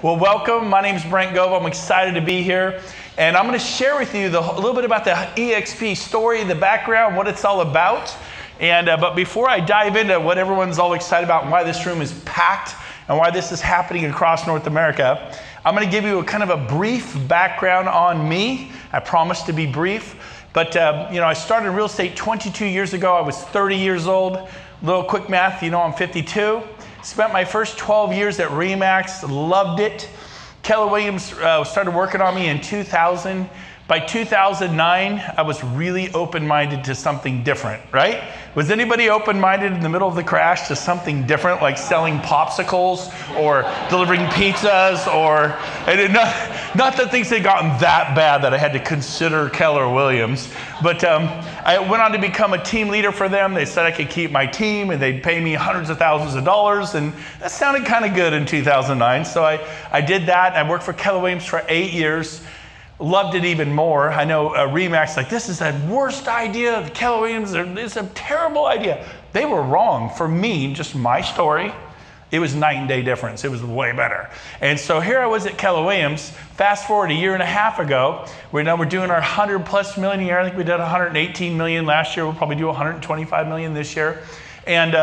Well, welcome. My name is Brent Gove. I'm excited to be here. And I'm going to share with you a little bit about the eXp story, the background, what it's all about. But before I dive into what everyone's all excited about and why this room is packed and why this is happening across North America, I'm going to give you a kind of a brief background on me. I promise to be brief. But, I started in real estate 22 years ago. I was 30 years old. Little quick math, I'm 52. Spent my first 12 years at RE/MAX, loved it. Keller Williams started working on me in 2000. By 2009, I was really open-minded to something different, right? Was anybody open-minded in the middle of the crash to something different, like selling popsicles or delivering pizzas, or not that things had gotten that bad that I had to consider Keller Williams, but I went on to become a team leader for them. They said I could keep my team and they'd pay me hundreds of thousands of dollars, and that sounded kind of good in 2009. So I did that. I worked for Keller Williams for 8 years. Loved it even more. I know RE/MAX, like, this is the worst idea. The Keller Williams, it's a terrible idea. They were wrong. For me, just my story, it was night and day difference. It was way better. And so here I was at Keller Williams. Fast forward a year and a half ago, we're doing our 100+ million a year. I think we did 118 million last year. We'll probably do 125 million this year. And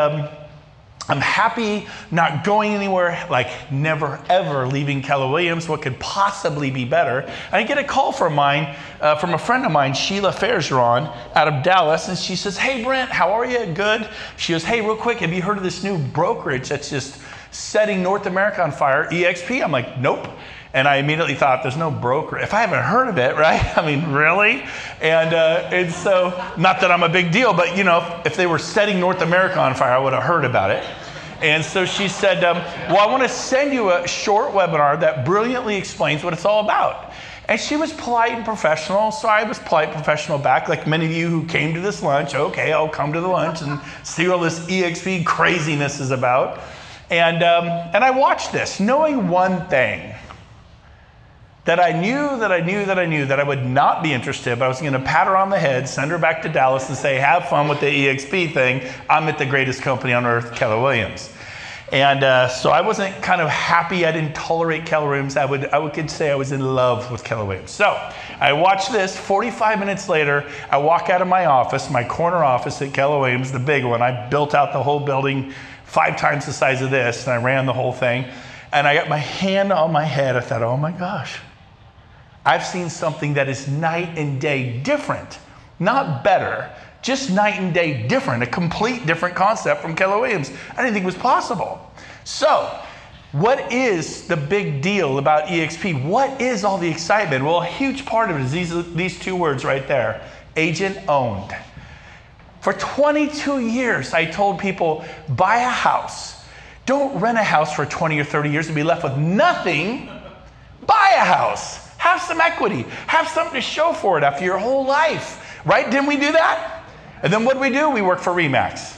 I'm happy, not going anywhere, like never ever leaving Keller Williams. What could possibly be better? And I get a call from a friend of mine, Sheila Fairgeron, out of Dallas, and she says, "Hey Brent, how are you? Good." She goes, "Hey, real quick, have you heard of this new brokerage that's just setting North America on fire, eXp?" I'm like, "Nope." And I immediately thought, there's no broker. If I haven't heard of it, right? I mean, really? And so, not that I'm a big deal, but if they were setting North America on fire, I would have heard about it. And so she said, well, I want to send you a short webinar that brilliantly explains what it's all about. And she was polite and professional, so I was polite and professional back, like many of you who came to this lunch. Okay, I'll come to the lunch and see what all this eXp craziness is about. And I watched this, knowing one thing, that I knew that I would not be interested, but I was going to pat her on the head, send her back to Dallas and say, have fun with the eXp thing. I'm at the greatest company on earth, Keller Williams. And so I wasn't kind of happy. I didn't tolerate Keller Williams. I could say I was in love with Keller Williams. So I watched this. 45 minutes later, I walk out of my office, my corner office at Keller Williams, the big one. I built out the whole building 5 times the size of this, and I ran the whole thing. And I got my hand on my head. I thought, oh my gosh. I've seen something that is night and day different, not better, just night and day different, a complete different concept from Keller Williams. I didn't think it was possible. So, what is the big deal about eXp? What is all the excitement? Well, a huge part of it is these 2 words right there, agent owned. For 22 years, I told people, buy a house. Don't rent a house for 20 or 30 years and be left with nothing. Buy a house. Have some equity. Have something to show for it after your whole life, right? Didn't we do that? And then what do? We work for RE/MAX.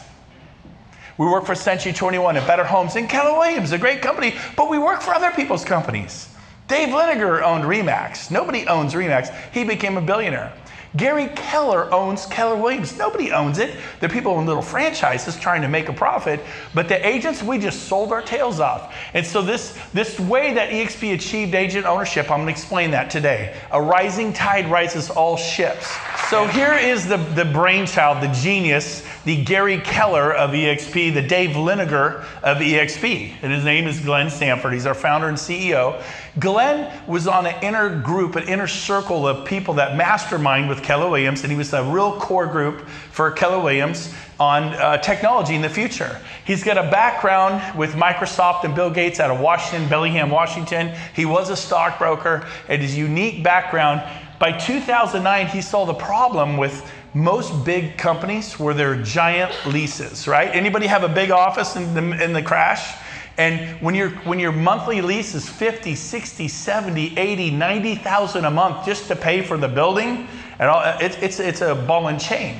We work for Century 21 and Better Homes and Keller Williams, a great company, but we work for other people's companies. Dave Liniger owned RE/MAX. Nobody owns RE/MAX. He became a billionaire. Gary Keller owns Keller Williams. Nobody owns it. The people in little franchises trying to make a profit, but the agents, we just sold our tails off. And so this way that eXp achieved agent ownership, I'm going to explain that today. A rising tide rises all ships. So here is the brainchild, the genius, the Gary Keller of eXp, the Dave Liniger of eXp. And his name is Glenn Sanford. He's our founder and CEO. Glenn was on an inner group, an inner circle of people that mastermind with Keller Williams, and he was a real core group for Keller Williams on technology in the future. He's got a background with Microsoft and Bill Gates out of Washington, Bellingham, Washington. He was a stockbroker, and his unique background. By 2009, he saw the problem with most big companies were their giant leases, right? Anybody have a big office in the crash? And when your monthly lease is 50, 60, 70, 80, 90,000 a month just to pay for the building, and all, it's a ball and chain.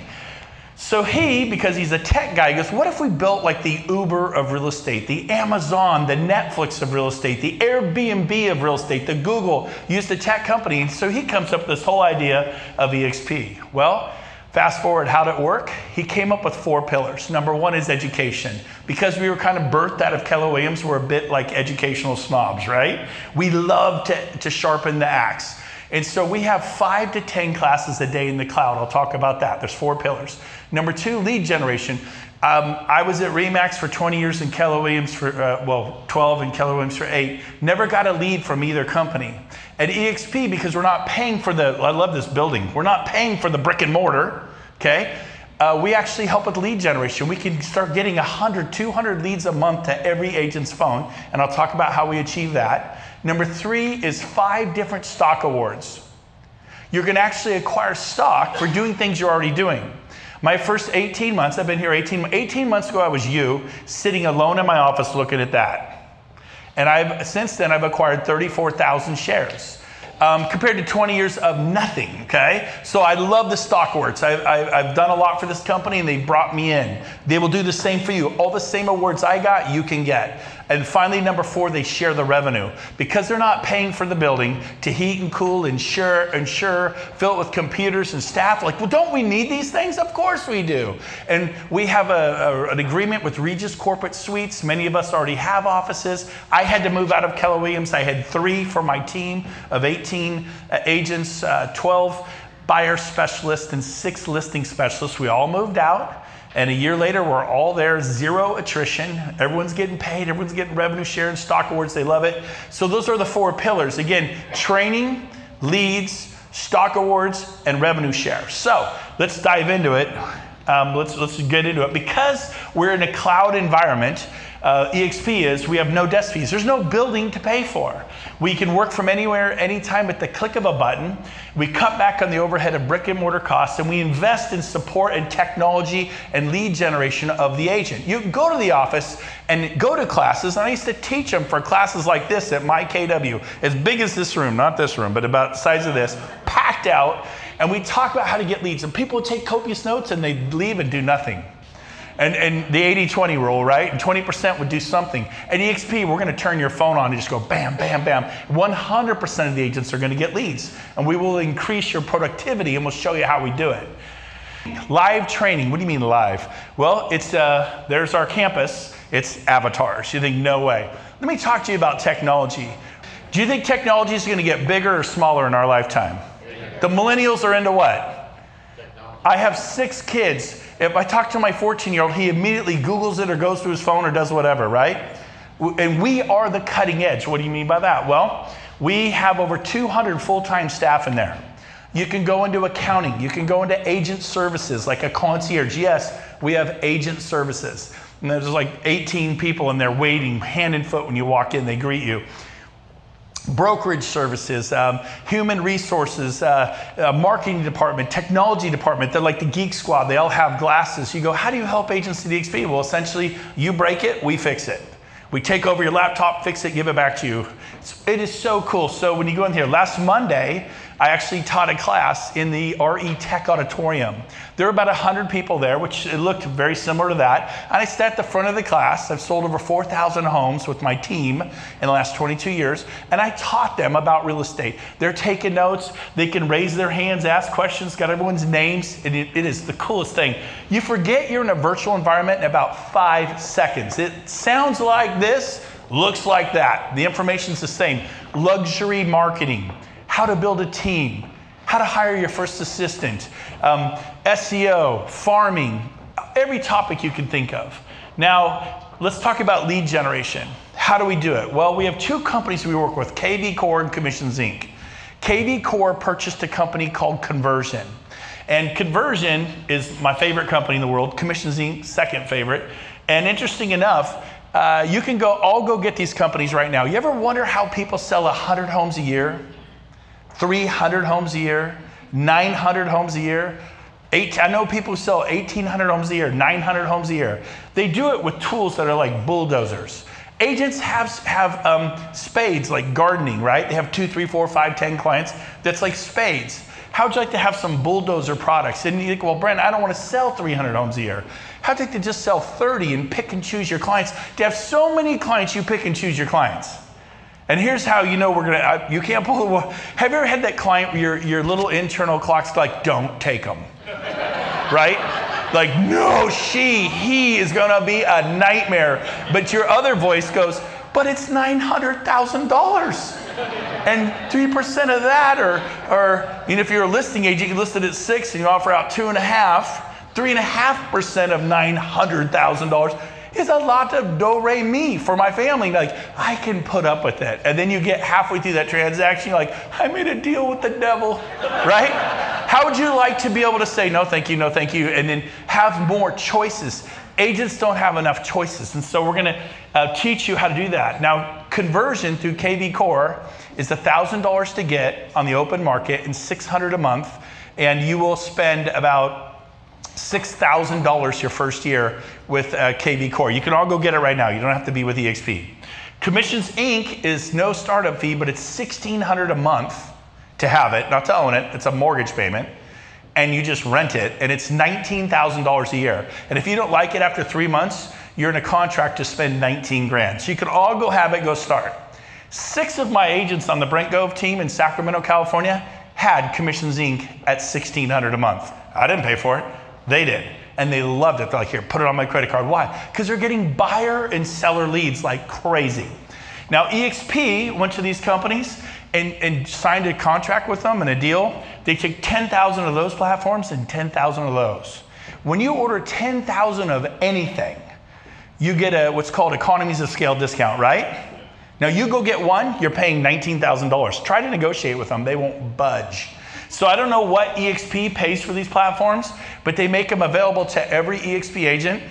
So he, because he's a tech guy, goes, what if we built like the Uber of real estate, the Amazon, the Netflix of real estate, the Airbnb of real estate, the Google, used a tech company. And so he comes up with this whole idea of eXp. Well, Fast forward, how'd it work? He came up with 4 pillars. Number 1 is education. Because we were kind of birthed out of Keller Williams, we're a bit like educational snobs, right? We love to sharpen the axe. And so we have 5 to 10 classes a day in the cloud. I'll talk about that. There's 4 pillars. Number 2, lead generation. I was at Remax for 20 years in Keller Williams for, 12 in Keller Williams for 8. Never got a lead from either company. At eXp, because we're not paying for I love this building. We're not paying for the brick and mortar, okay? We actually help with lead generation. We can start getting 100, 200 leads a month to every agent's phone, and I'll talk about how we achieve that. Number 3 is 5 different stock awards. You're gonna actually acquire stock for doing things you're already doing. My first 18 months, I've been here 18 months ago, I was sitting alone in my office looking at that. And since then, I've acquired 34,000 shares, compared to 20 years of nothing, okay? So I love the stock awards. I've done a lot for this company, and they brought me in. They will do the same for you. All the same awards I got, you can get. And finally, number 4, they share the revenue. Because they're not paying for the building to heat and cool, insure, fill it with computers and staff. Like, well, don't we need these things? Of course we do. And we have an agreement with Regis Corporate Suites. Many of us already have offices. I had to move out of Keller Williams. I had 3 for my team of 18 agents, 12 buyer specialists, and 6 listing specialists. We all moved out. And a year later, we're all there, 0 attrition. Everyone's getting paid, everyone's getting revenue share and stock awards, they love it. So those are the 4 pillars. Again, training, leads, stock awards, and revenue share. So let's dive into it. Let's get into it. Because we're in a cloud environment, eXp we have no desk fees. There's no building to pay for. We can work from anywhere, anytime at the click of a button. We cut back on the overhead of brick and mortar costs, and we invest in support and technology and lead generation of the agent. You can go to the office and go to classes, and I used to teach them for classes like this at my KW, as big as this room, not this room, but about the size of this, packed out, and we talk about how to get leads, and people would take copious notes and they'd leave and do nothing. And the 80-20 rule, right? And 20% would do something. At eXp, we're gonna turn your phone on and just go bam, bam, bam. 100% of the agents are gonna get leads. And we will increase your productivity, and we'll show you how we do it. Live training, what do you mean live? Well, there's our campus, it's avatars. You think, no way. Let me talk to you about technology. Do you think technology is gonna get bigger or smaller in our lifetime? The millennials are into what? Technology. I have 6 kids. If I talk to my 14-year-old, he immediately Googles it or goes to his phone or does whatever, right? And we are the cutting edge. What do you mean by that? Well, we have over 200 full-time staff in there. You can go into accounting. You can go into agent services like a concierge. Yes, we have agent services. And there's like 18 people in there waiting, hand and foot when you walk in, they greet you. Brokerage services, human resources, marketing department, technology department. They're like the geek squad. They all have glasses. You go, how do you help agents at eXp? Well, essentially, you break it, we fix it. We take over your laptop, fix it, give it back to you. It is so cool. So when you go in here, last Monday, I actually taught a class in the RE Tech Auditorium. There were about 100 people there, which it looked very similar to that. And I sat at the front of the class. I've sold over 4,000 homes with my team in the last 22 years. And I taught them about real estate. They're taking notes. They can raise their hands, ask questions, got everyone's names. And it is the coolest thing. You forget you're in a virtual environment in about 5 seconds. It sounds like this, looks like that. The information's the same. Luxury marketing. How to build a team, how to hire your first assistant, SEO, farming, every topic you can think of. Now, let's talk about lead generation. How do we do it? Well, we have 2 companies we work with, KV Core and Commissions Inc. KV Core purchased a company called Conversion. And Conversion is my favorite company in the world, Commissions Inc. second favorite. And interesting enough, you can all go get these companies right now. You ever wonder how people sell 100 homes a year? 300 homes a year, 900 homes a year. I know people who sell 1,800 homes a year, 900 homes a year. They do it with tools that are like bulldozers. Agents have spades, like gardening, right? They have 2, 3, 4, 5, 10 clients. That's like spades. How'd you like to have some bulldozer products? And you think, well, Brent, I don't want to sell 300 homes a year. How'd you like to just sell 30 and pick and choose your clients? To have so many clients, you pick and choose your clients. And here's how you know you can't pull the, have you ever had that client where your little internal clock's like, don't take them? right? Like, no, he is gonna be a nightmare. But your other voice goes, but it's $900,000. And 3% of that, or if you're a listing agent, you listed at 6 and you offer out 2.5, 3.5% of $900,000 is a lot of do-re-mi for my family. Like, I can put up with it. And then you get halfway through that transaction, you're like, I made a deal with the devil, right? How would you like to be able to say, no, thank you, and then have more choices? Agents don't have enough choices, and so we're gonna teach you how to do that. Now, conversion through KV Core is $1,000 to get on the open market and $600 a month, and you will spend about $6,000 your first year with KV Core. You can all go get it right now. You don't have to be with eXp. Commissions Inc. is no startup fee, but it's $1,600 a month to have it. Not to own it. It's a mortgage payment. And you just rent it, and it's $19,000 a year. And if you don't like it after 3 months, you're in a contract to spend 19 grand. So you can all go have it, go start. 6 of my agents on the Brent Gove team in Sacramento, California had Commissions Inc. at $1,600 a month. I didn't pay for it. They did. And they loved it. They're like, here, put it on my credit card. Why? Because they're getting buyer and seller leads like crazy. Now, eXp went to these companies and signed a contract with them and a deal. They took 10,000 of those platforms and 10,000 of those. When you order 10,000 of anything, you get what's called economies of scale discount, right? Now, you go get one, you're paying $19,000. Try to negotiate with them. They won't budge. So I don't know what eXp pays for these platforms, but they make them available to every eXp agent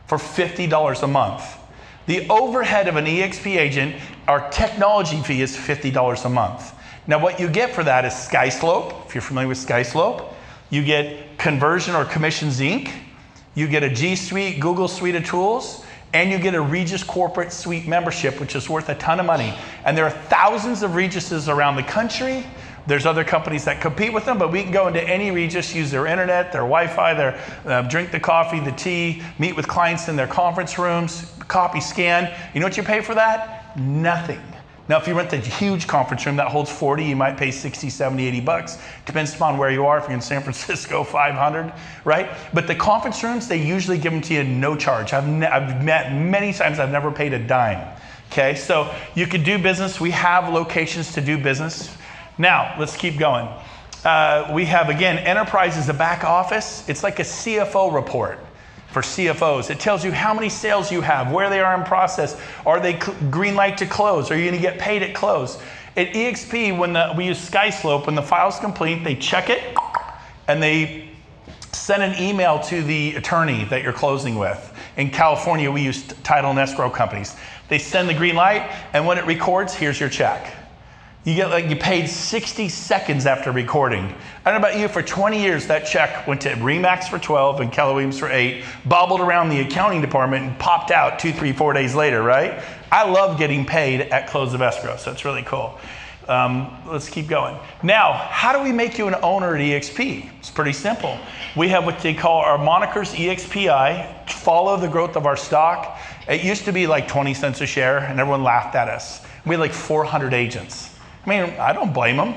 for $50 a month. The overhead of an eXp agent, our technology fee is $50 a month. Now what you get for that is SkySlope. If you're familiar with SkySlope, you get Conversion or Commissions Inc. You get a G Suite, Google Suite of tools, and you get a Regis Corporate Suite membership, which is worth a ton of money. And there are thousands of Regises around the country. There's other companies that compete with them, but we can go into any Regis, use their internet, their Wi-Fi, their drink the coffee, the tea, meet with clients in their conference rooms, copy, scan. You know what you pay for that? Nothing. Now, if you rent a huge conference room that holds 40, you might pay 60, 70, 80 bucks. Depends upon where you are. If you're in San Francisco, 500, right? But the conference rooms, they usually give them to you no charge. I've met many times, I've never paid a dime. Okay, so you can do business. We have locations to do business. Now, let's keep going. We have, again, enterprise is a back office. It's like a CFO report for CFOs. It tells you how many sales you have, where they are in process. Are they green light to close? Are you going to get paid at close? At eXp, when we use SkySlope, when the file's complete, they check it, and they send an email to the attorney that you're closing with. In California, we use title and escrow companies. They send the green light, and when it records, here's your check. You paid 60 seconds after recording. I don't know about you, for 20 years, that check went to Remax for 12 and Keller Williams for 8, bobbled around the accounting department and popped out 2, 3, 4 days later, right? I love getting paid at close of escrow, so it's really cool. Let's keep going. Now, how do we make you an owner at eXp? It's pretty simple. We have what they call our monikers EXPI, follow the growth of our stock. It used to be like 20 cents a share, and everyone laughed at us. We had like 400 agents. I mean, I don't blame them.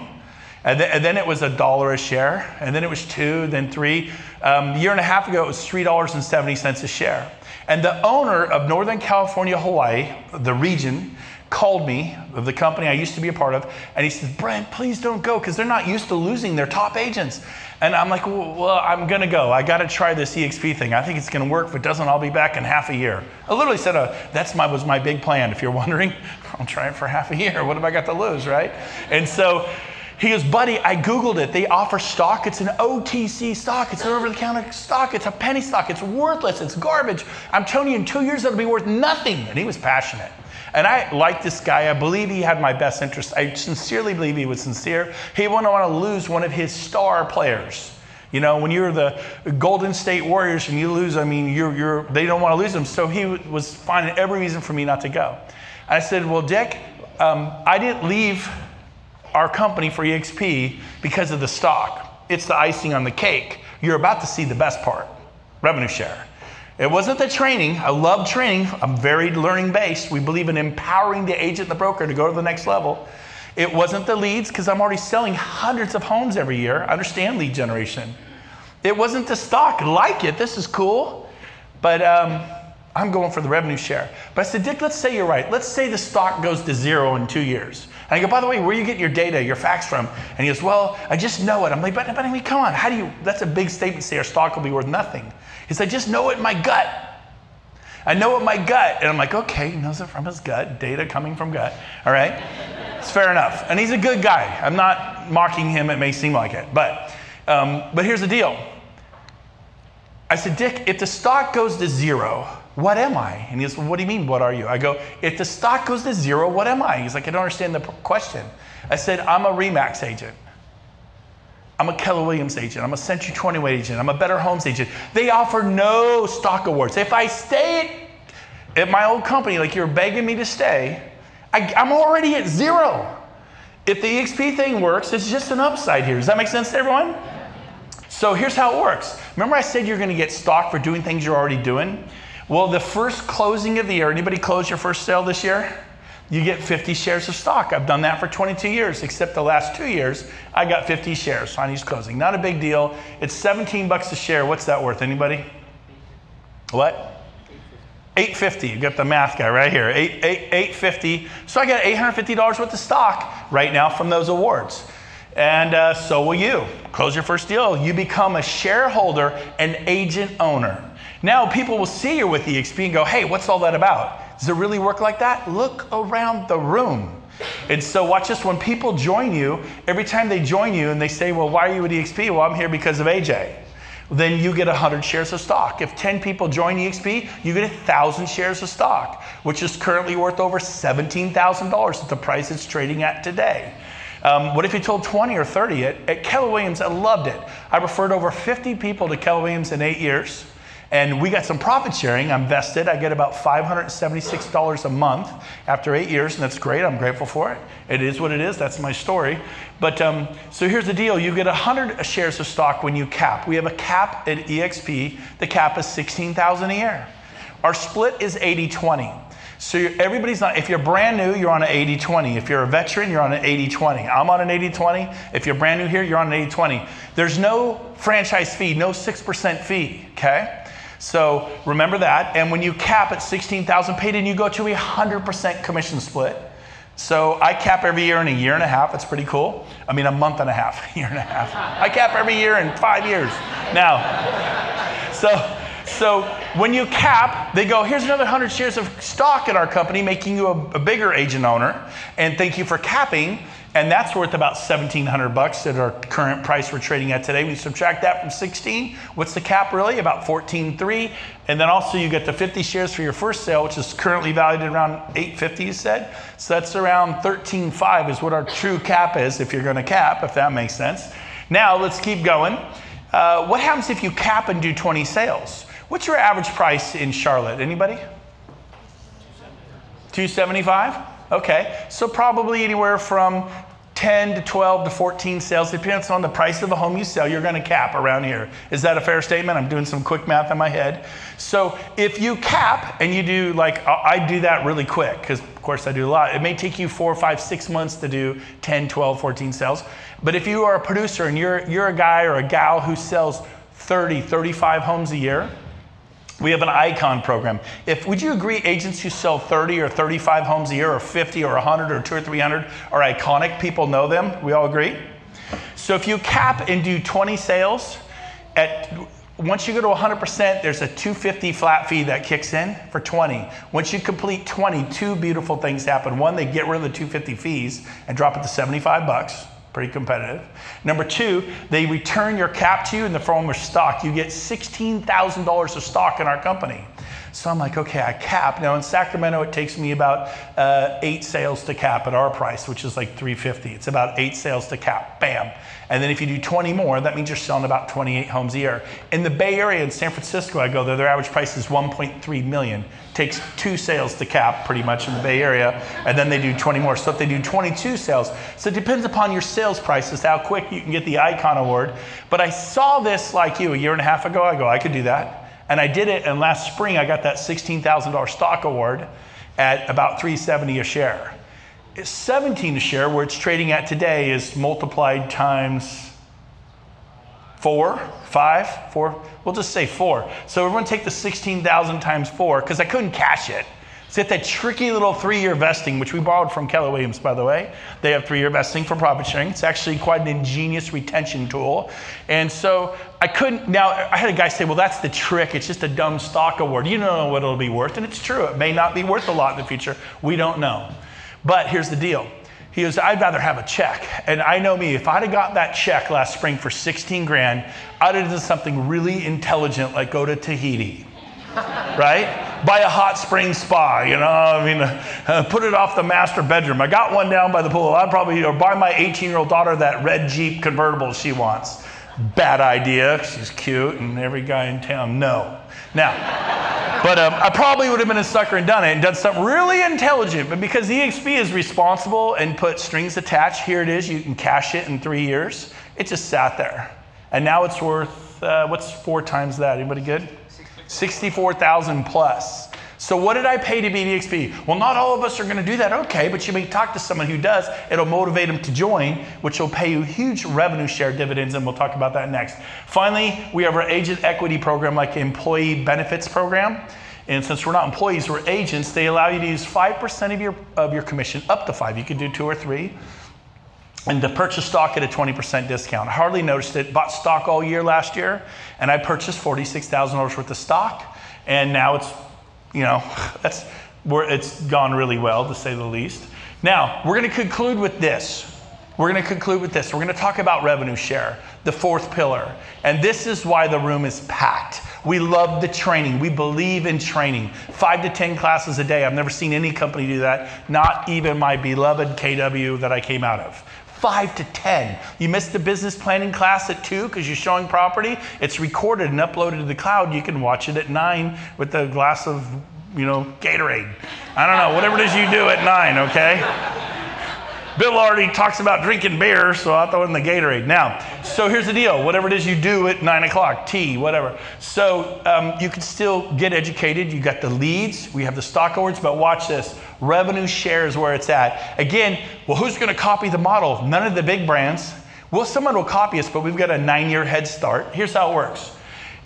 And then it was $1 a share, and then it was $2, then $3. A year and a half ago, it was $3.70 a share. And the owner of Northern California, Hawaii, the region, called me, of the company I used to be a part of, and he said, Brent, please don't go, because they're not used to losing their top agents. And I'm like, well, I'm going to go. I got to try this eXp thing. I think it's going to work. If it doesn't, I'll be back in half a year. I literally said, was my big plan. If you're wondering, I'll try it for half a year. What have I got to lose, right? And so he goes, buddy, I Googled it. They offer stock. It's an OTC stock. It's an over-the-counter stock. It's a penny stock. It's worthless. It's garbage. I'm telling you, in 2 years, it'll be worth nothing. And he was passionate. And I like this guy. I believe he had my best interest. I sincerely believe he was sincere. He wouldn't want to lose one of his star players. You know, when you're the Golden State Warriors and you lose, I mean, they don't want to lose them. So he was finding every reason for me not to go. I said, well, Dick, I didn't leave our company for eXp because of the stock. It's the icing on the cake. You're about to see the best part, revenue share. It wasn't the training. I love training. I'm very learning based. We believe in empowering the agent, the broker to go to the next level. It wasn't the leads, because I'm already selling hundreds of homes every year. I understand lead generation. It wasn't the stock. Like it. This is cool. But I'm going for the revenue share. But I said, Dick, let's say you're right. Let's say the stock goes to 0 in 2 years. And I go, by the way, where are you getting your data, your facts from? And he goes, well, I just know it. I'm like, but I mean, come on. How do you, that's a big statement to say our stock will be worth nothing. He said, I just know it in my gut. I know it in my gut. And I'm like, okay, he knows it from his gut. Data coming from gut. All right. It's fair enough. And he's a good guy. I'm not mocking him. It may seem like it. But here's the deal. I said, Dick, if the stock goes to 0, what am I? And he goes, well, what do you mean, what are you? I go, if the stock goes to 0, what am I? He's like, I don't understand the question. I said, I'm a RE/MAX agent. I'm a Keller Williams agent. I'm a Century 21 agent. I'm a Better Homes agent. They offer no stock awards. If I stay at my old company, like you're begging me to stay, I'm already at 0. If the eXp thing works, it's just an upside here. Does that make sense to everyone? So here's how it works. Remember I said you're going to get stock for doing things you're already doing? Well, the first closing of the year, anybody close your first sale this year? You get 50 shares of stock. I've done that for 22 years, except the last 2 years, I got 50 shares on each closing. Not a big deal. It's 17 bucks a share. What's that worth? Anybody? What? $8.50. You got the math guy right here. $8.50. So I got $850 worth of stock right now from those awards. And so will you. Close your first deal. You become a shareholder and agent owner. Now people will see you with eXp and go, hey, what's all that about? Does it really work like that? Look around the room. And so watch this. When people join you, every time they join you and they say, well, why are you at eXp? Well, I'm here because of AJ. Then you get 100 shares of stock. If 10 people join eXp, you get 1,000 shares of stock, which is currently worth over $17,000 at the price it's trading at today. What if you told 20 or 30? At Keller Williams, I loved it. I referred over 50 people to Keller Williams in 8 years. And we got some profit sharing. I'm vested. I get about $576 a month after 8 years, and that's great. I'm grateful for it. It is what it is. That's my story. But so here's the deal. You get 100 shares of stock when you cap. We have a cap at eXp. The cap is $16,000 a year. Our split is 80-20. So everybody's not, if you're brand new, you're on an 80-20. If you're a veteran, you're on an 80-20. I'm on an 80-20. If you're brand new here, you're on an 80-20. There's no franchise fee, no 6% fee, okay? So remember that. And when you cap at $16,000 paid in, you go to a 100% commission split. So I cap every year in a year and a half. It's pretty cool. I mean, a month and a half, a year and a half. I cap every year in 5 years. Now, so when you cap, they go, here's another 100 shares of stock in our company, making you a bigger agent owner. And thank you for capping. And that's worth about $1,700 at our current price we're trading at today. We subtract that from 16. What's the cap really? About 14.3. And then also you get the 50 shares for your first sale, which is currently valued at around $8.50, you said. So that's around 13.5 is what our true cap is if you're going to cap, if that makes sense. Now let's keep going. What happens if you cap and do 20 sales? What's your average price in Charlotte? Anybody? $275? Okay, so probably anywhere from 10 to 12 to 14 sales, depends on the price of the home you sell, you're gonna cap around here. Is that a fair statement? I'm doing some quick math in my head. So if you cap and you do like, I do that really quick, because of course I do a lot. It may take you 4, 5, 6 months to do 10, 12, 14 sales. But if you are a producer and you're a guy or a gal who sells 30, 35 homes a year, we have an icon program. Would you agree agents who sell 30 or 35 homes a year or 50 or 100 or 200 or 300 are iconic? People know them. We all agree? So if you cap and do 20 sales, once you go to 100%, there's a $250 flat fee that kicks in for 20. Once you complete 20, 2 beautiful things happen. One, they get rid of the $250 fees and drop it to 75 bucks. Pretty competitive. Number 2, they return your cap to you in the form of stock. You get $16,000 of stock in our company. So I'm like, okay, I cap. Now in Sacramento, it takes me about 8 sales to cap at our price, which is like $350. It's about 8 sales to cap, bam. And then if you do 20 more, that means you're selling about 28 homes a year. In the Bay Area, in San Francisco, I go there, their average price is $1.3 million. Takes 2 sales to cap pretty much in the Bay Area, and then they do 20 more. So if they do 22 sales, so it depends upon your sales prices, how quick you can get the Icon Award. But I saw this like you a year and a half ago. I go, I could do that. And I did it, and last spring I got that $16,000 stock award at about $370 a share. It's $17 a share, where it's trading at today is multiplied times 4, 5, 4, we'll just say 4. So everyone take the 16,000 times 4, because I couldn't cash it. So it's that tricky little 3-year vesting, which we borrowed from Keller Williams, by the way. They have 3-year vesting for profit sharing. It's actually quite an ingenious retention tool. And so I couldn't, now I had a guy say, well, that's the trick. It's just a dumb stock award. You don't know what it'll be worth. And it's true. It may not be worth a lot in the future. We don't know. But here's the deal. He goes, I'd rather have a check. And I know me, if I'd have got that check last spring for 16 grand, I'd have done something really intelligent, like go to Tahiti. Right? Buy a hot spring spa, you know, I mean, put it off the master bedroom. I got one down by the pool. I'd probably, or buy my 18-year-old daughter that red Jeep convertible she wants. Bad idea. She's cute and every guy in town, no. Now, but I probably would have been a sucker and done it and done something really intelligent. But because eXp is responsible and put strings attached, here it is. You can cash it in 3 years. It just sat there. And now it's worth, what's 4 times that? Anybody good? 64,000 plus. So what did I pay to be at eXp? Well, not all of us are going to do that. Okay, but you may talk to someone who does. It'll motivate them to join, which will pay you huge revenue share dividends, and we'll talk about that next. Finally, we have our agent equity program, like employee benefits program. And since we're not employees, we're agents, they allow you to use 5% of your commission, up to 5. You could do 2 or 3. And to purchase stock at a 20% discount. I hardly noticed it. Bought stock all year last year, and I purchased $46,000 worth of stock. And now it's, you know, that's where it's gone really well, to say the least. Now, we're going to conclude with this. We're going to talk about revenue share, the 4th pillar. And this is why the room is packed. We love the training. We believe in training. 5 to 10 classes a day. I've never seen any company do that, not even my beloved KW that I came out of. 5 to 10. You missed the business planning class at 2 because you're showing property. It's recorded and uploaded to the cloud. You can watch it at 9 with a glass of, you know, Gatorade. I don't know, whatever it is you do at 9, okay? Bill already talks about drinking beer, so I'll throw in the Gatorade. Now, so here's the deal. Whatever it is you do at 9 o'clock, tea, whatever. So you can still get educated. You got the leads. We have the stock awards, but watch this. Revenue share is where it's at. Again, well, who's going to copy the model? None of the big brands. Well, someone will copy us, but we've got a 9-year head start. Here's how it works.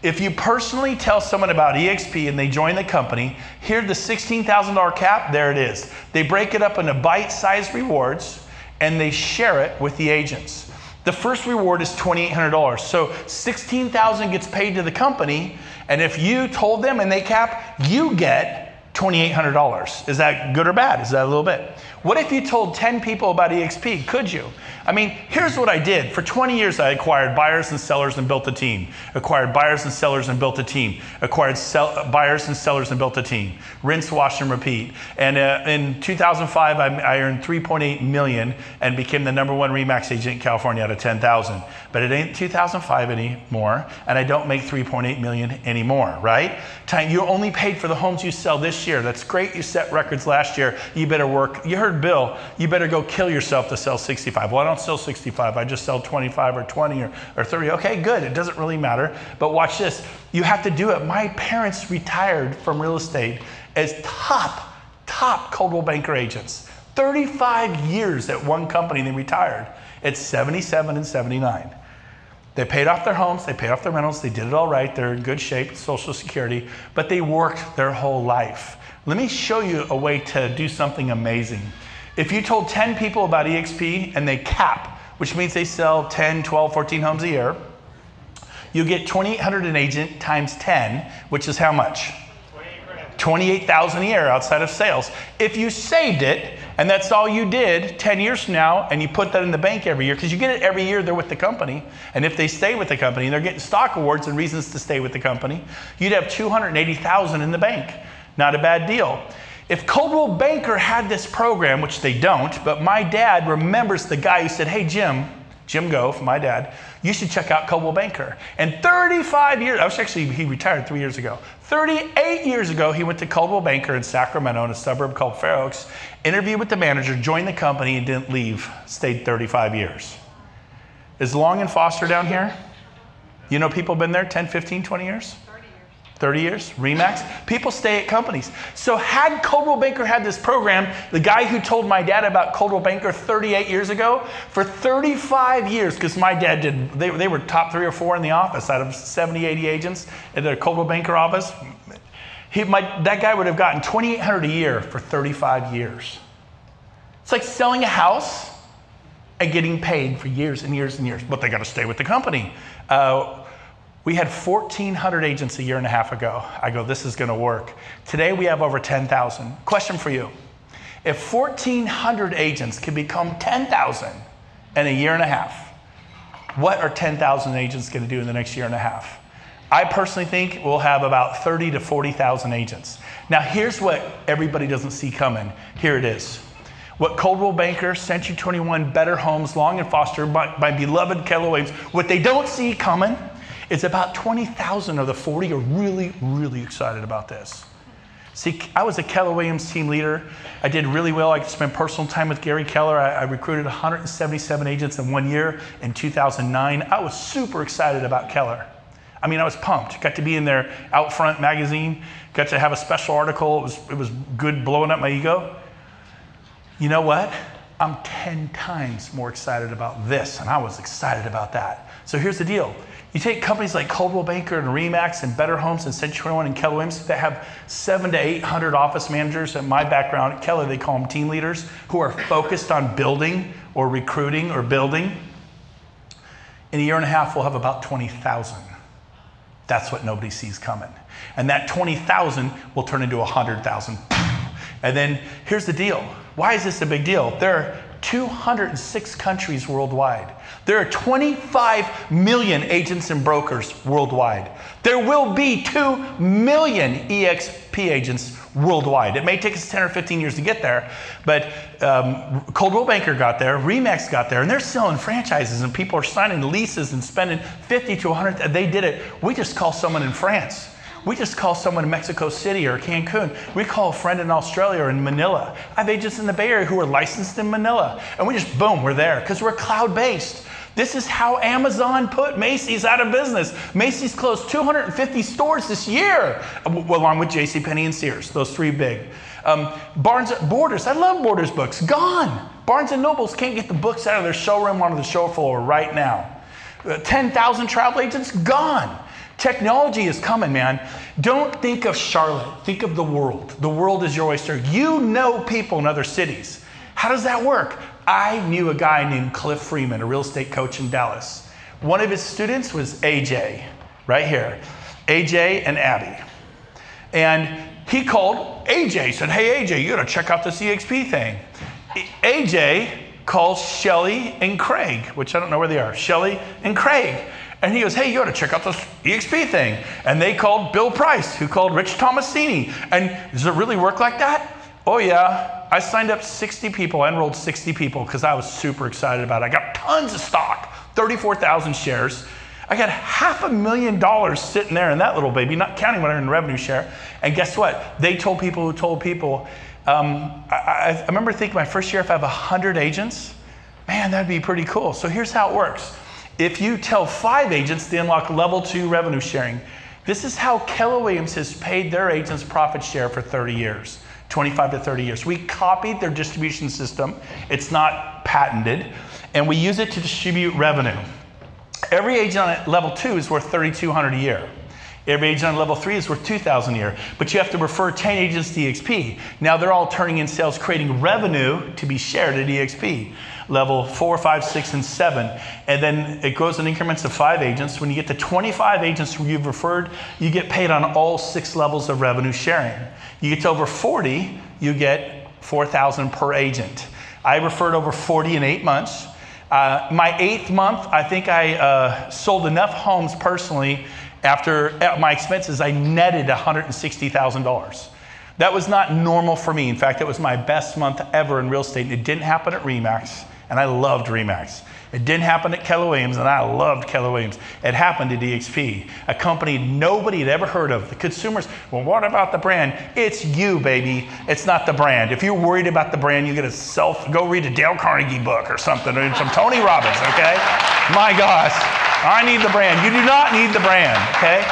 If you personally tell someone about eXp and they join the company, here's the $16,000 cap, there it is. They break it up into bite-sized rewards and they share it with the agents. The first reward is $2,800. So $16,000 gets paid to the company, and if you told them and they cap, you get $2,800. Is that good or bad? Is that a little bit? What if you told 10 people about eXp? Could you? I mean, here's what I did. For 20 years, I acquired buyers and sellers and built a team. Acquired buyers and sellers and built a team. Acquired buyers and sellers and built a team. Rinse, wash, and repeat. And in 2005, I earned $3.8 million and became the #1 RE/MAX agent in California out of 10,000. But it ain't 2005 anymore, and I don't make $3.8 million anymore, right? You only paid for the homes you sell this year. That's great. You set records last year. You better work. You heard Bill. You better go kill yourself to sell 65. Well, I don't sell 65. I just sell 25 or 20 or 30. Okay, good. It doesn't really matter. But watch this. You have to do it. My parents retired from real estate as top Coldwell Banker agents. 35 years at one company. They retired at 77 and 79. They paid off their homes, they paid off their rentals, they did it all right, they're in good shape, Social Security, but they worked their whole life. Let me show you a way to do something amazing. If you told 10 people about eXp and they cap, which means they sell 10, 12, 14 homes a year, you get $2,800 an agent times 10, which is how much? $28,000 a year outside of sales. If you saved it, and that's all you did 10 years from now, and you put that in the bank every year, because you get it every year they're with the company, and if they stay with the company, they're getting stock awards and reasons to stay with the company, you'd have $280,000 in the bank. Not a bad deal. If Coldwell Banker had this program, which they don't, but my dad remembers the guy who said, hey, Jim Gove, my dad, you should check out Coldwell Banker. And 35 years, he retired 3 years ago. 38 years ago, he went to Coldwell Banker in Sacramento in a suburb called Fair Oaks, interviewed with the manager, joined the company, and didn't leave, stayed 35 years. Is Long and Foster down here? You know people been there 10, 15, 20 years? 30 years, RE/MAX. People stay at companies. So had Coldwell Banker had this program, the guy who told my dad about Coldwell Banker 38 years ago, for 35 years, because my dad did, they were top 3 or 4 in the office out of 70, 80 agents at the Coldwell Banker office. That guy would have gotten $2,800 a year for 35 years. It's like selling a house and getting paid for years and years and years, but they got to stay with the company. We had 1,400 agents a year and a half ago. I go, this is going to work. Today we have over 10,000. Question for you. If 1,400 agents can become 10,000 in a year and a half, what are 10,000 agents going to do in the next year and a half? I personally think we'll have about 30 to 40,000 agents. Now here's what everybody doesn't see coming. Here it is. What Coldwell Banker, Century 21, Better Homes, Long and Foster, my beloved Keller Williams, what they don't see coming is about 20,000 of the 40 are really, really excited about this. See, I was a Keller Williams team leader. I did really well. I spent personal time with Gary Keller. I recruited 177 agents in 1 year in 2009. I was super excited about Keller. I mean, I was pumped. Got to be in their Out Front magazine. Got to have a special article. It was good, blowing up my ego. You know what? I'm 10 times more excited about this, and I was excited about that. So here's the deal. You take companies like Coldwell Banker and RE/MAX and Better Homes and Century 21 and Keller Williams that have 700 to 800 office managers. In my background at Keller, they call them team leaders who are focused on building or recruiting or building. In a year and a half, we'll have about 20,000. That's what nobody sees coming. And that 20,000 will turn into 100,000. And then here's the deal. Why is this a big deal? There are 206 countries worldwide. There are 25 million agents and brokers worldwide. There will be 2 million eXp agents worldwide. It may take us 10 or 15 years to get there, but Coldwell Banker got there, RE/MAX got there, and they're selling franchises, and people are signing leases and spending 50 to 100. They did it. We just call someone in France. We just call someone in Mexico City or Cancun. We call a friend in Australia or in Manila. I have agents in the Bay Area who are licensed in Manila. And we just, boom, we're there because we're cloud-based. This is how Amazon put Macy's out of business. Macy's closed 250 stores this year, along with JCPenney and Sears, those 3 big. Borders, I love Borders books, gone. Barnes & Nobles can't get the books out of their showroom onto the show floor right now. 10,000 travel agents, gone. Technology is coming, man. Don't think of Charlotte. Think of the world. The world is your oyster. You know people in other cities. How does that work? I knew a guy named Cliff Freeman, a real estate coach in Dallas. One of his students was AJ, right here. AJ and Abby. And he called AJ, said, hey, AJ, you gotta check out this eXp thing. AJ calls Shelly and Craig, which I don't know where they are. Shelly and Craig. And he goes, hey, you ought to check out this eXp thing. And they called Bill Price, who called Rich Tomasini. And does it really work like that? Oh, yeah. I signed up 60 people. I enrolled 60 people because I was super excited about it. I got tons of stock, 34,000 shares. I got $500,000 sitting there in that little baby, not counting what I earned in revenue share. And guess what? They told people who told people. I remember thinking my first year, if I have 100 agents, man, that'd be pretty cool. So here's how it works. If you tell 5 agents to unlock level 2 revenue sharing, this is how Keller Williams has paid their agents profit share for 30 years, 25 to 30 years. We copied their distribution system. It's not patented. And we use it to distribute revenue. Every agent on level 2 is worth $3,200 a year. Every agent on level 3 is worth $2,000 a year. But you have to refer 10 agents to eXp. Now they're all turning in sales, creating revenue to be shared at eXp. Level 4, 5, 6, and 7. And then it goes in increments of 5 agents. When you get to 25 agents who you've referred, you get paid on all 6 levels of revenue sharing. You get to over 40, you get $4,000 per agent. I referred over 40 in 8 months. My 8th month, I think I sold enough homes personally. After my expenses, I netted $160,000. That was not normal for me. In fact, it was my best month ever in real estate. It didn't happen at RE/MAX, and I loved RE/MAX. It didn't happen at Keller Williams, and I loved Keller Williams. It happened at eXp, a company nobody had ever heard of. The consumers, well, what about the brand? It's you, baby. It's not the brand. If you're worried about the brand, you get go read a Dale Carnegie book or something, or some Tony Robbins, okay? My gosh, I need the brand. You do not need the brand, okay?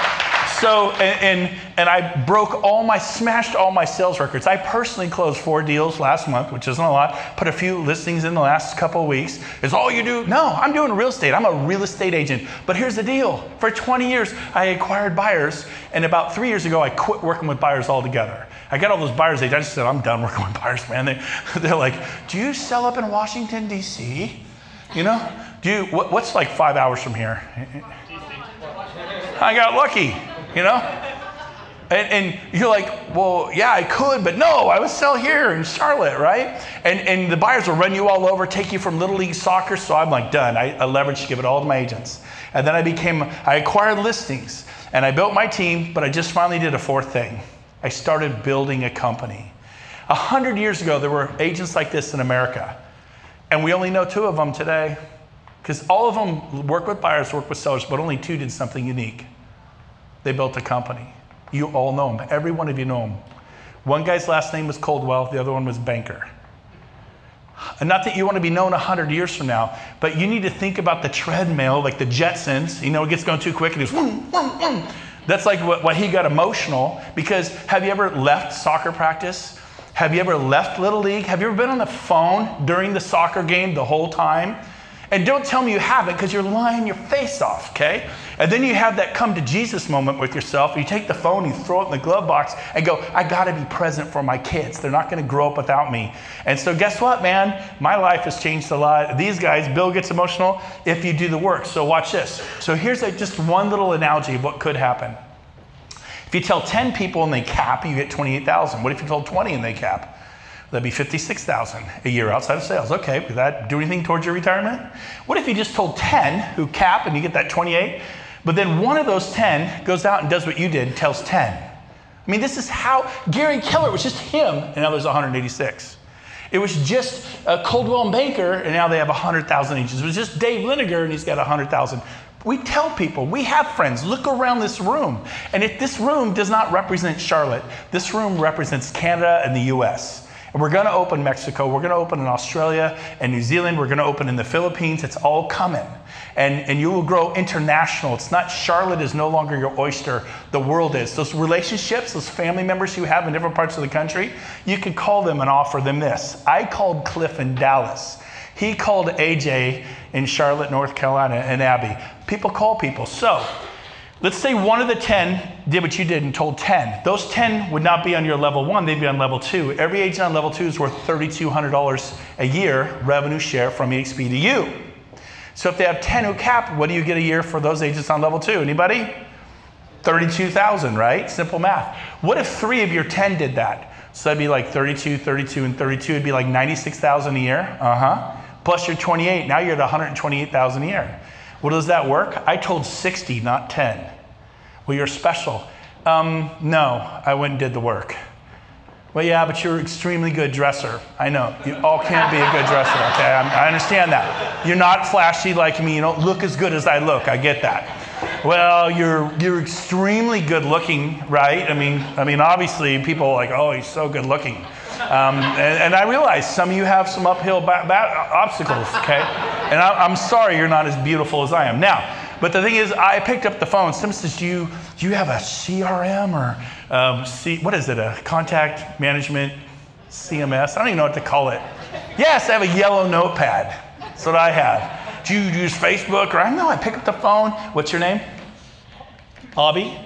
So, and I smashed all my sales records. I personally closed 4 deals last month, which isn't a lot. Put a few listings in the last couple of weeks. Is all you do? No, I'm doing real estate. I'm a real estate agent. But here's the deal. For 20 years, I acquired buyers. And about 3 years ago, I quit working with buyers altogether. I got all those buyers agents. I just said, I'm done working with buyers, man. They're like, do you sell up in Washington, D.C.? You know? What's like 5 hours from here? I got lucky, you know? And you're like, well, yeah, I could, but no, I would sell here in Charlotte, right? And the buyers will run you all over, take you from Little League soccer. So I'm like, done. I leveraged to give it all to my agents. And then I acquired listings and I built my team, but I just finally did a 4th thing. I started building a company. 100 years ago, there were agents like this in America. And we only know 2 of them today. Because all of them work with buyers, work with sellers, but only 2 did something unique. They built a company. You all know them. Every one of you know them. One guy's last name was Coldwell. The other one was Banker. And not that you want to be known 100 years from now, but you need to think about the treadmill, like the Jetsons. You know, it gets going too quick and it's vroom, vroom, vroom. That's like what he got emotional. Because have you ever left soccer practice? Have you ever left Little League? Have you ever been on the phone during the soccer game the whole time? And don't tell me you haven't, because you're lying your face off, okay? And then you have that come to Jesus moment with yourself. You take the phone, you throw it in the glove box and go, I gotta be present for my kids. They're not gonna grow up without me. And so guess what, man? My life has changed a lot. These guys, Bill gets emotional if you do the work. So watch this. So here's just one little analogy of what could happen. If you tell 10 people and they cap, you get 28,000. What if you told 20 and they cap? That'd be 56,000 a year outside of sales. Okay, would that do anything towards your retirement? What if you just told 10 who cap and you get that 28, but then one of those 10 goes out and does what you did, tells 10. I mean, this is how Gary Keller, it was just him, and now there's 186. It was just Coldwell and Banker, and now they have 100,000 each. It was just Dave Liniger, and he's got 100,000. We tell people, we have friends, look around this room. And if this room does not represent Charlotte, this room represents Canada and the US. And we're gonna open Mexico, we're gonna open in Australia and New Zealand, we're gonna open in the Philippines, it's all coming. And you will grow international. It's not Charlotte is no longer your oyster, the world is. Those relationships, those family members you have in different parts of the country, you could call them and offer them this. I called Cliff in Dallas. He called AJ in Charlotte, North Carolina, and Abby. People call people. So let's say one of the 10 did what you did and told 10. Those 10 would not be on your level 1, they'd be on level 2. Every agent on level 2 is worth $3,200 a year revenue share from eXp to you. So if they have 10 who cap, what do you get a year for those agents on level 2? Anybody? 32,000, right? Simple math. What if 3 of your 10 did that? So that'd be like 32, 32, and 32. It'd be like 96,000 a year. Plus your 28. Now you're at 128,000 a year. Well, does that work? I told 60, not 10. Well, you're special. No, I went and did the work. Well, yeah, but you're an extremely good dresser. I know, you all can't be a good dresser, okay? I understand that. You're not flashy like me, you don't look as good as I look, I get that. Well, you're extremely good looking, right? I mean, obviously people are like, oh, he's so good looking. And I realize some of you have some uphill obstacles, okay? And I'm sorry you're not as beautiful as I am. Now, but the thing is, I picked up the phone. Someone says, do you have a CRM or what is it, a contact management CMS? I don't even know what to call it. Yes, I have a yellow notepad. That's what I have. Do you use Facebook? Or no, I pick up the phone. What's your name? Abby?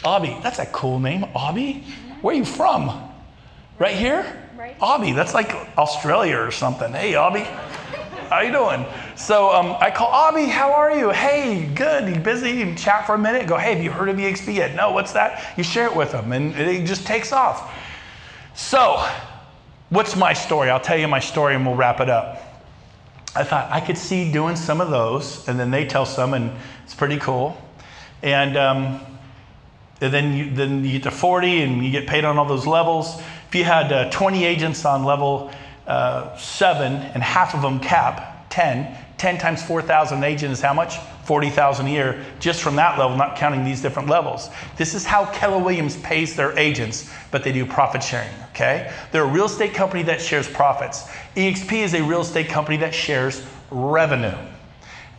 Abby. That's a cool name. Abby? Where are you from? Right here? Right. Abby, that's like Australia or something. Hey, Abby, how you doing? So I call Abby, how are you? Hey, good, you busy? And chat for a minute. Go, hey, have you heard of eXp yet? No, what's that? You share it with them, and it just takes off. So what's my story? I'll tell you my story, and we'll wrap it up. I thought I could see doing some of those, and then they tell some, and it's pretty cool. And then you get to 40, and you get paid on all those levels. If you had 20 agents on level 7 and half of them cap 10 times 4,000 agent is how much? 40,000 a year, just from that level, not counting these different levels. This is how Keller Williams pays their agents, but they do profit sharing, okay? They're a real estate company that shares profits. eXp is a real estate company that shares revenue.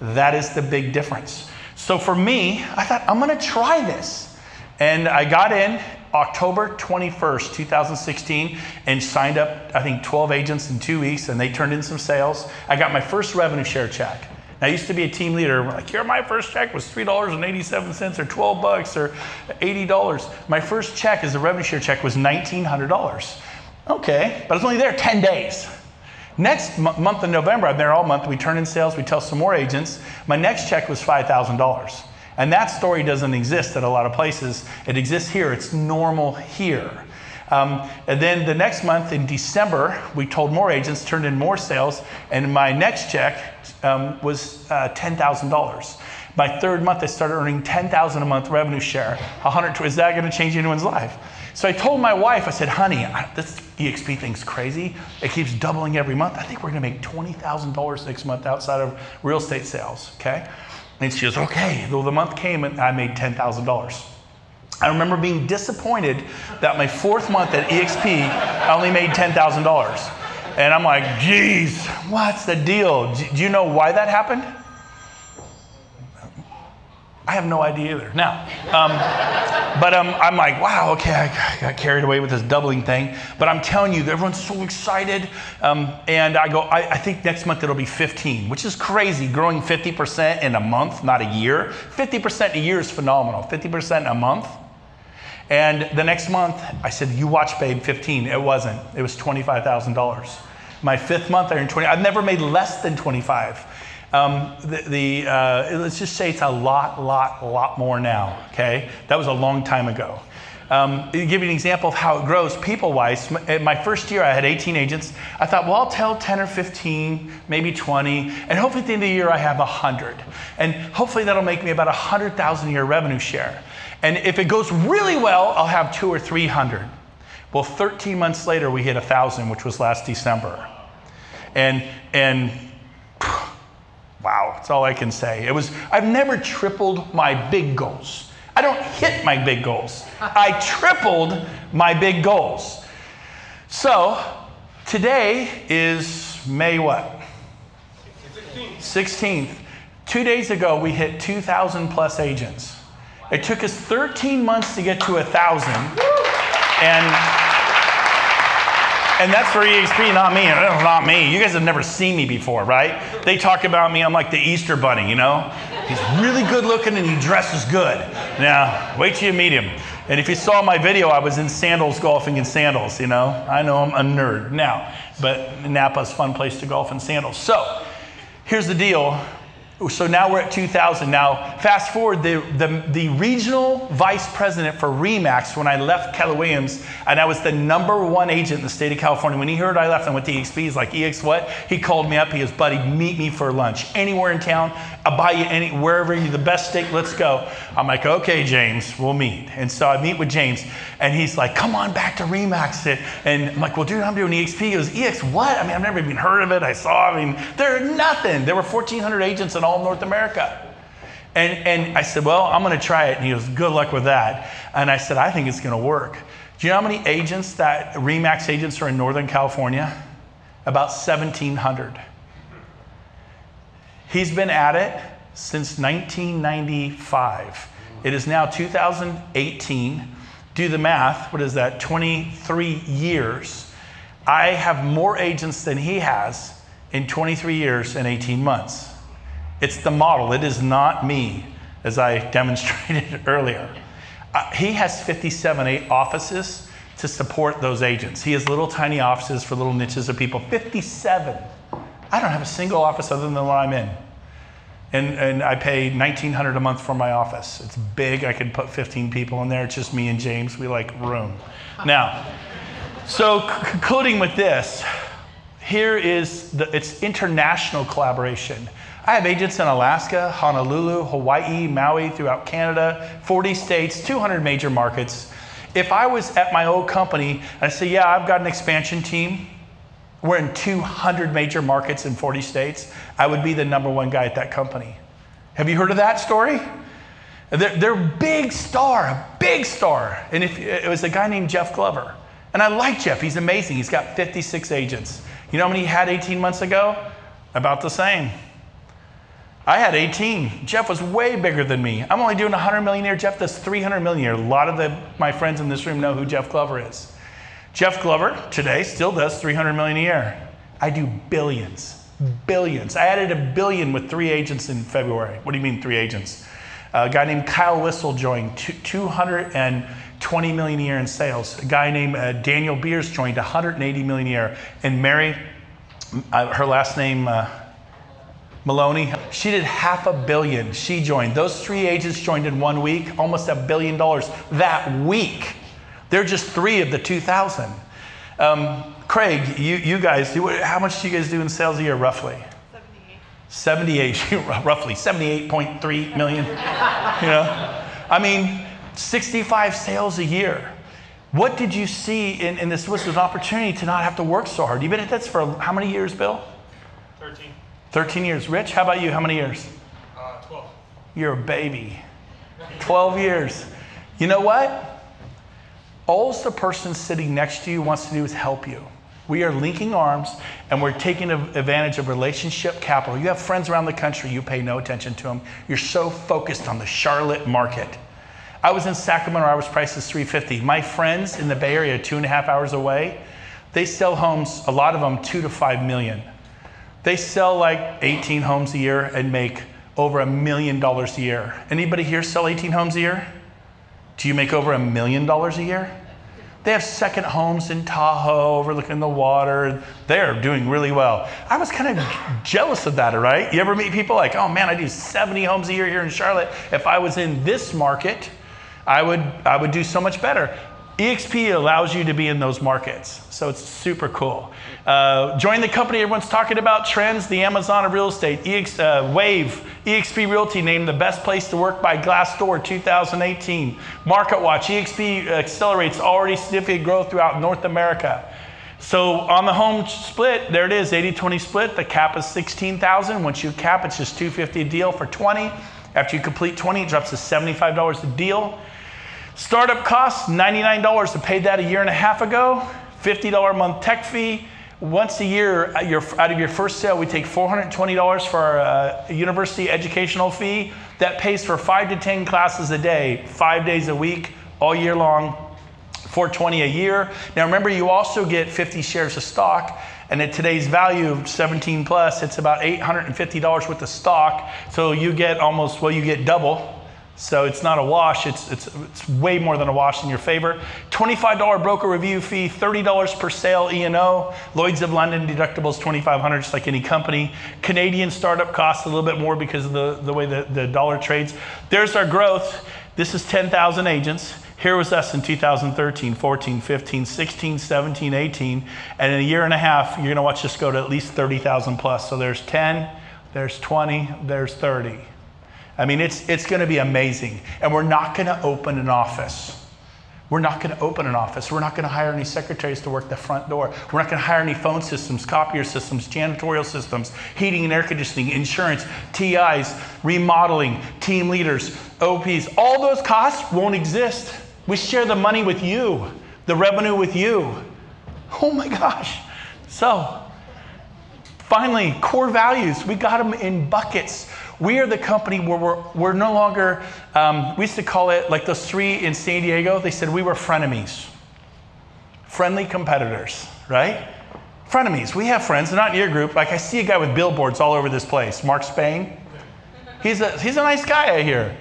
That is the big difference. So for me, I thought, I'm gonna try this. And I got in October 21st, 2016, and signed up, I think, 12 agents in 2 weeks, and they turned in some sales. I got my first revenue share check. I used to be a team leader. Like, here, my first check was $3.87 or $12 or $80. My first check as a revenue share check was $1,900. Okay, but I was only there 10 days. Next month in November, I'm there all month. We turn in sales. We tell some more agents. My next check was $5,000. And that story doesn't exist at a lot of places. It exists here. It's normal here. And then the next month in December, we told more agents, turned in more sales, and my next check was $10,000. My third month, I started earning $10,000 a month revenue share. Is that going to change anyone's life? So I told my wife, I said, honey, this eXp thing's crazy. It keeps doubling every month. I think we're going to make $20,000 next month outside of real estate sales, okay? And she goes, okay. Well, the month came and I made $10,000. I remember being disappointed that my fourth month at eXp, I only made $10,000. And I'm like, geez, what's the deal? Do you know why that happened? I have no idea either. Now, I'm like, wow, okay, I got carried away with this doubling thing. But I'm telling you, everyone's so excited. And I go, I think next month it'll be 15, which is crazy. Growing 50% in a month, not a year. 50% a year is phenomenal. 50% a month. And the next month, I said, you watch, babe, 15. It wasn't. It was $25,000. My fifth month, I earned 20. I've never made less than 25. Let's just say it's a lot more now, okay? That was a long time ago. To give you an example of how it grows people-wise, my first year I had 18 agents. I thought, well, I'll tell 10 or 15, maybe 20, and hopefully at the end of the year I have 100. And hopefully that'll make me about $100,000 a year revenue share. And if it goes really well, I'll have 200 or 300. Well, 13 months later, we hit 1,000, which was last December. And wow, that's all I can say. I've never tripled my big goals. I don't hit my big goals. I tripled my big goals. So today is May what? 16th. 2 days ago, we hit 2,000 plus agents. It took us 13 months to get to 1,000. And that's for eXp, not me. Not me. You guys have never seen me before, right? They talk about me, I'm like the Easter bunny, you know? He's really good looking and he dresses good. Now, wait till you meet him. And if you saw my video, I was in sandals, golfing in sandals, you know? I know I'm a nerd now, but Napa's a fun place to golf in sandals. So, here's the deal. So now we're at 2,000. Now, fast forward, the regional vice president for RE/MAX, when I left Keller Williams, and I was the #1 agent in the state of California. When he heard I left and went to eXp, he's like, EX what? He called me up. He goes, buddy, meet me for lunch. Anywhere in town, I'll buy you wherever you're the best steak, let's go. I'm like, okay, James, we'll meet. And so I meet with James, and he's like, come on back to RE/MAX. And I'm like, well, dude, I'm doing eXp. He goes, EX what? I mean, I've never even heard of it. They're nothing. There were 1,400 agents in all North America. And I said, well, I'm going to try it. And he goes, good luck with that. And I said, I think it's going to work. Do you know how many agents that RE/MAX agents are in Northern California? About 1,700. He's been at it since 1995. It is now 2018. Do the math. What is that? 23 years. I have more agents than he has in 23 years and 18 months. It's the model. It is not me, as I demonstrated earlier. He has 57 offices to support those agents. He has little tiny offices for little niches of people. 57. I don't have a single office other than the one I'm in. And I pay $1,900 a month for my office. It's big. I could put 15 people in there. It's just me and James. We like room. Now, so concluding with this, here is it's international collaboration. I have agents in Alaska, Honolulu, Hawaii, Maui, throughout Canada, 40 states, 200 major markets. If I was at my old company and I say, yeah, I've got an expansion team, we're in 200 major markets in 40 states, I would be the #1 guy at that company. Have you heard of that story? They're big star. And it was a guy named Jeff Glover. And I like Jeff, he's amazing. He's got 56 agents. You know how many he had 18 months ago? About the same. I had 18. Jeff was way bigger than me. I'm only doing 100 million a year. Jeff does 300 million a year. A lot of my friends in this room know who Jeff Glover is. Jeff Glover today still does 300 million a year. I do billions, billions. I added $1 billion with 3 agents in February. What do you mean 3 agents? A guy named Kyle Whistle joined 220 million a year in sales. A guy named Daniel Beers joined 180 million a year. And Mary, her last name, Maloney, she did $500 million. She joined. Those 3 agents joined in 1 week, almost $1 billion that week. They're just 3 of the 2,000. Craig, you guys, how much do you guys do in sales a year roughly? 78, roughly 78.3 million. I mean, 65 sales a year. What did you see in this? Was an opportunity to not have to work so hard. You've been at this for how many years, Bill? 13. 13 years. Rich, how about you? How many years? 12. You're a baby. 12 years. You know what? All the person sitting next to you wants to do is help you. We are linking arms and we're taking advantage of relationship capital. You have friends around the country, you pay no attention to them. You're so focused on the Charlotte market. I was in Sacramento, I was priced as $350. My friends in the Bay Area, 2.5 hours away, they sell homes, a lot of them 2 to 5 million. They sell like 18 homes a year and make over $1 million a year. Anybody here sell 18 homes a year? Do you make over $1 million a year? They have second homes in Tahoe, overlooking the water. They're doing really well. I was kind of jealous of that, right? You ever meet people like, oh man, I do 70 homes a year here in Charlotte. If I was in this market, I would do so much better. eXp allows you to be in those markets, so it's super cool. Join the company everyone's talking about, trends, the Amazon of real estate. Wave, eXp Realty named the best place to work by Glassdoor 2018. MarketWatch, eXp accelerates already significant growth throughout North America. So on the home split, there it is, 80-20 split. The cap is 16,000. Once you cap, it's just $250 a deal for 20. After you complete 20, it drops to $75 a deal. Startup costs, $99. I paid that a year and a half ago. $50 a month tech fee. Once a year, out of your first sale, we take $420 for our university educational fee. That pays for 5 to 10 classes a day, 5 days a week, all year long, $420 a year. Now remember, you also get 50 shares of stock. And at today's value of 17 plus, it's about $850 worth of stock. So you get almost, well, you get double. So it's not a wash, it's way more than a wash in your favor. $25 broker review fee, $30 per sale E&O. Lloyd's of London deductibles $2,500, just like any company. Canadian startup costs a little bit more because of the way the dollar trades. There's our growth. This is 10,000 agents. Here was us in 2013, 14, 15, 16, 17, 18. And in a year and a half, you're gonna watch this go to at least 30,000 plus. So there's 10, there's 20, there's 30. I mean, it's going to be amazing. And we're not going to open an office. We're not going to open an office. We're not going to hire any secretaries to work the front door. We're not going to hire any phone systems, copier systems, janitorial systems, heating and air conditioning, insurance, TIs, remodeling, team leaders, OPs. All those costs won't exist. We share the money with you, the revenue with you. Oh my gosh. So, finally, core values. We got them in buckets. We are the company where we're no longer, we used to call it like those 3 in San Diego, they said we were frenemies. Friendly competitors, right? Frenemies, we have friends, they're not in your group. Like I see a guy with billboards all over this place, Mark Spain. He's a nice guy, I hear,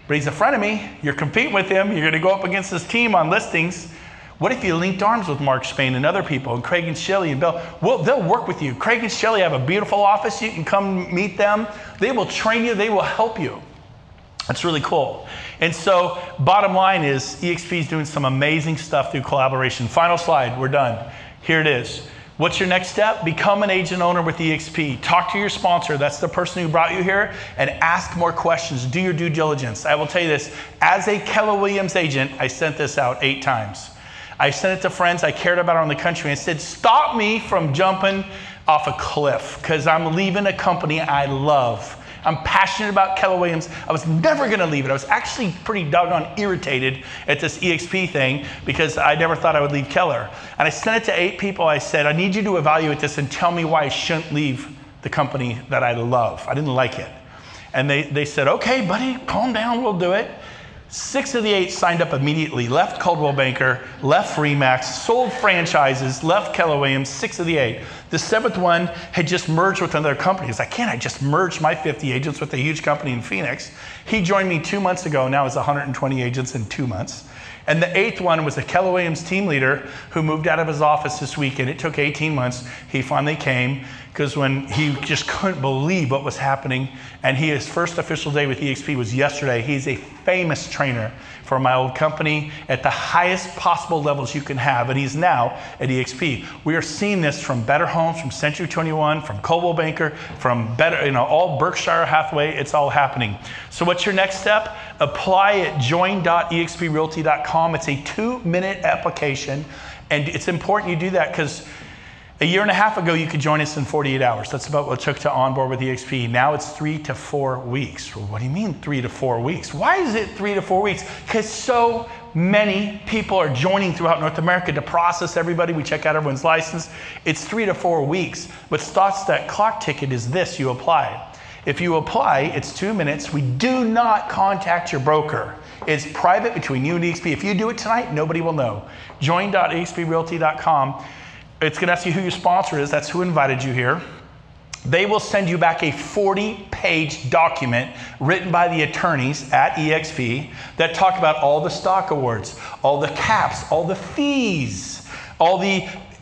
but he's a frenemy. You're competing with him, you're gonna go up against his team on listings. What if you linked arms with Mark Spain and other people, and Craig and Shelley and Bill? Well, they'll work with you. Craig and Shelley have a beautiful office. You can come meet them. They will train you. They will help you. That's really cool. And so bottom line is eXp is doing some amazing stuff through collaboration. Final slide. We're done. Here it is. What's your next step? Become an agent owner with eXp. Talk to your sponsor. That's the person who brought you here, and ask more questions. Do your due diligence. I will tell you this. As a Keller Williams agent, I sent this out 8 times. I sent it to friends I cared about around the country and said, stop me from jumping off a cliff because I'm leaving a company I love. I'm passionate about Keller Williams. I was never gonna leave it. I was actually pretty doggone irritated at this eXp thing because I never thought I would leave Keller. And I sent it to 8 people. I said, I need you to evaluate this and tell me why I shouldn't leave the company that I love. I didn't like it. And they said, okay, buddy, calm down, we'll do it. 6 of the 8 signed up immediately, left Coldwell Banker, left Remax, sold franchises, left Keller Williams, 6 of the 8. The 7th one had just merged with another company. He's like, can't I just merge my 50 agents with a huge company in Phoenix? He joined me 2 months ago, now it's 120 agents in 2 months. And the 8th one was a Keller Williams team leader who moved out of his office this week, and it took 18 months. He finally came because when he just couldn't believe what was happening, and his first official day with eXp was yesterday. He's a famous trainer for my old company at the highest possible levels you can have, and he's now at eXp. We are seeing this from Better Homes, from Century 21, from Coldwell Banker, from Better, all Berkshire Hathaway. It's all happening. So what's your next step? Apply at join.exprealty.com. It's a 2-minute application, and it's important you do that because a year and a half ago, you could join us in 48 hours. That's about what it took to onboard with eXp. Now it's 3 to 4 weeks. Well, what do you mean 3 to 4 weeks? Why is it 3 to 4 weeks? Because so many people are joining throughout North America to process everybody. We check out everyone's license. It's 3 to 4 weeks. What starts that clock ticket is this: you apply. If you apply, it's 2 minutes. We do not contact your broker. It's private between you and eXp. If you do it tonight, nobody will know. Join.exprealty.com. It's going to ask you who your sponsor is. That's who invited you here. They will send you back a 40-page document written by the attorneys at eXp that talk about all the stock awards, all the caps, all the fees,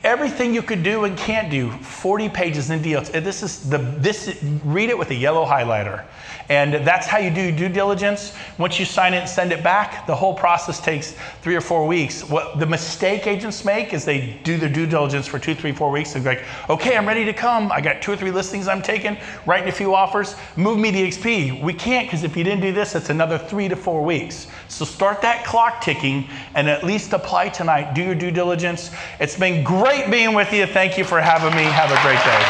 everything you could do and can't do. 40 pages in deals. Read it with a yellow highlighter. And that's how you do due diligence. Once you sign it and send it back, the whole process takes 3 or 4 weeks. What the mistake agents make is they do their due diligence for 2, 3, 4 weeks and be like, okay, I'm ready to come. I got 2 or 3 listings I'm taking, writing a few offers, move me to eXp. We can't, because if you didn't do this, it's another 3 to 4 weeks. So start that clock ticking and at least apply tonight. Do your due diligence. It's been great being with you. Thank you for having me. Have a great day.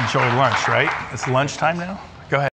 Enjoy lunch, right? It's lunchtime now?